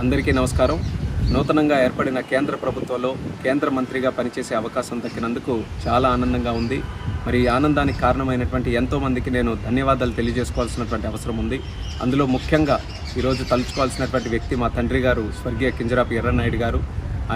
అందరికీ నమస్కారం. నూతనంగా ఏర్పడిన కేంద్ర ప్రభుత్వంలో కేంద్ర మంత్రిగా పనిచేసే అవకాశం దక్కినందుకు చాలా ఆనందంగా ఉంది. మరి ఈ ఆనందానికి కారణమైనటువంటి ఎంతోమందికి నేను ధన్యవాదాలు తెలియజేసుకోవాల్సినటువంటి అవసరం ఉంది. అందులో ముఖ్యంగా ఈరోజు తలుచుకోవాల్సినటువంటి వ్యక్తి మా తండ్రి గారు స్వర్గీయ కింజరాపు ఎర్రన్నాయుడు గారు.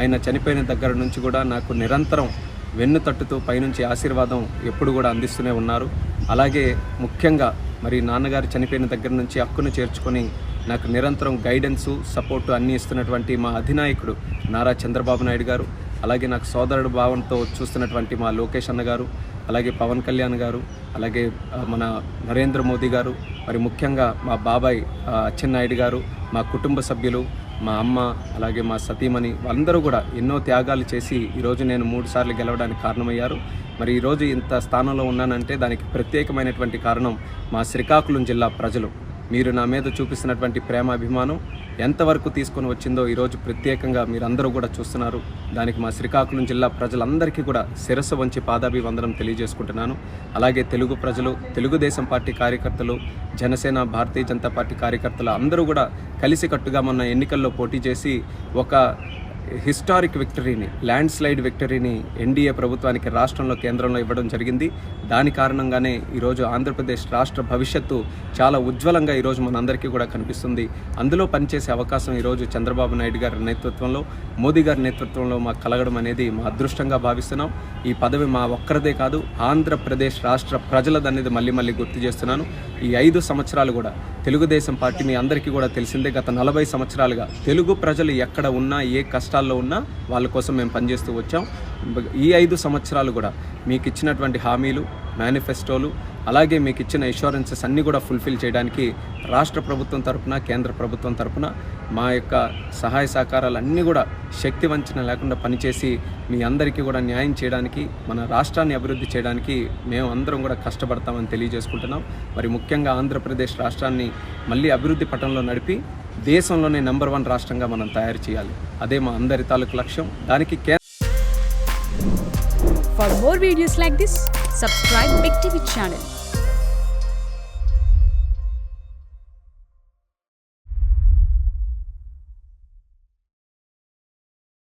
ఆయన చనిపోయిన దగ్గర నుంచి కూడా నాకు నిరంతరం వెన్ను తట్టుతూ పైనుంచి ఆశీర్వాదం ఎప్పుడు కూడా అందిస్తూనే ఉన్నారు. అలాగే ముఖ్యంగా మరి నాన్నగారు చనిపోయిన దగ్గర నుంచి హక్కును చేర్చుకొని నాకు నిరంతరం గైడెన్సు సపోర్టు అన్నీ ఇస్తున్నటువంటి మా అధినాయకుడు నారా చంద్రబాబు నాయుడు గారు, అలాగే నాకు సోదరుడు భావంతో చూస్తున్నటువంటి మా లోకేష్ అన్న గారు, అలాగే పవన్ కళ్యాణ్ గారు, అలాగే మన నరేంద్ర మోదీ గారు, మరి ముఖ్యంగా మా బాబాయ్ అచ్చెన్నాయుడు గారు, మా కుటుంబ సభ్యులు, మా అమ్మ, అలాగే మా సతీమణి వాళ్ళందరూ కూడా ఎన్నో త్యాగాలు చేసి ఈరోజు నేను 3 సార్లు గెలవడానికి కారణమయ్యారు. మరి ఈరోజు ఇంత స్థానంలో ఉన్నానంటే దానికి ప్రత్యేకమైనటువంటి కారణం మా శ్రీకాకుళం జిల్లా ప్రజలు. మీరు నా మీద చూపిస్తున్నటువంటి ప్రేమ అభిమానం ఎంతవరకు తీసుకొని వచ్చిందో ఈరోజు ప్రత్యేకంగా మీరందరూ కూడా చూస్తున్నారు. దానికి మా శ్రీకాకుళం జిల్లా ప్రజలందరికీ కూడా శిరస్సు వంచి పాదాభివందనం తెలియజేసుకుంటున్నాను. అలాగే తెలుగు ప్రజలు, తెలుగుదేశం పార్టీ కార్యకర్తలు, జనసేన, భారతీయ జనతా పార్టీ కార్యకర్తలు అందరూ కూడా కలిసికట్టుగా మొన్న ఎన్నికల్లో పోటీ చేసి ఒక హిస్టారిక్ విక్టరీని, ల్యాండ్ స్లైడ్ విక్టరీని ఎన్డీఏ ప్రభుత్వానికి రాష్ట్రంలో, కేంద్రంలో ఇవ్వడం జరిగింది. దాని కారణంగానే ఈరోజు ఆంధ్రప్రదేశ్ రాష్ట్ర భవిష్యత్తు చాలా ఉజ్వలంగా ఈరోజు మనందరికీ కూడా కనిపిస్తుంది. అందులో పనిచేసే అవకాశం ఈరోజు చంద్రబాబు నాయుడు గారి నేతృత్వంలో, మోదీ గారి నేతృత్వంలో మాకు కలగడం అనేది మా అదృష్టంగా భావిస్తున్నాం. ఈ పదవి మా ఒక్కరిదే కాదు, ఆంధ్రప్రదేశ్ రాష్ట్ర ప్రజలదనేది మళ్ళీ గుర్తు చేస్తున్నాను. ఈ 5 సంవత్సరాలు కూడా తెలుగుదేశం పార్టీ మీ అందరికీ కూడా తెలిసిందే, గత 40 సంవత్సరాలుగా తెలుగు ప్రజలు ఎక్కడ ఉన్నా, ఏ కష్టాల్లో ఉన్నా వాళ్ళ కోసం మేము పనిచేస్తూ వచ్చాం. ఈ 5 సంవత్సరాలు కూడా మీకు ఇచ్చినటువంటి హామీలు, మేనిఫెస్టోలు, అలాగే మీకు ఇచ్చిన ఇన్సూరెన్సెస్ అన్నీ కూడా ఫుల్ఫిల్ చేయడానికి రాష్ట్ర ప్రభుత్వం తరపున, కేంద్ర ప్రభుత్వం తరపున మా యొక్క సహాయ సహకారాలు అన్నీ కూడా శక్తి వంచన లేకుండా పనిచేసి మీ అందరికీ కూడా న్యాయం చేయడానికి, మన రాష్ట్రాన్ని అభివృద్ధి చేయడానికి మేము అందరం కూడా కష్టపడతామని తెలియజేసుకుంటున్నాం. మరి ముఖ్యంగా ఆంధ్రప్రదేశ్ రాష్ట్రాన్ని మళ్ళీ అభివృద్ధి పటంలో నడిపి దేశంలోనే నెంబర్ 1 రాష్ట్రంగా మనం తయారు చేయాలి. అదే మా అందరి తాలూకు లక్ష్యం. దానికి For more videos like this, subscribe Big TV channel.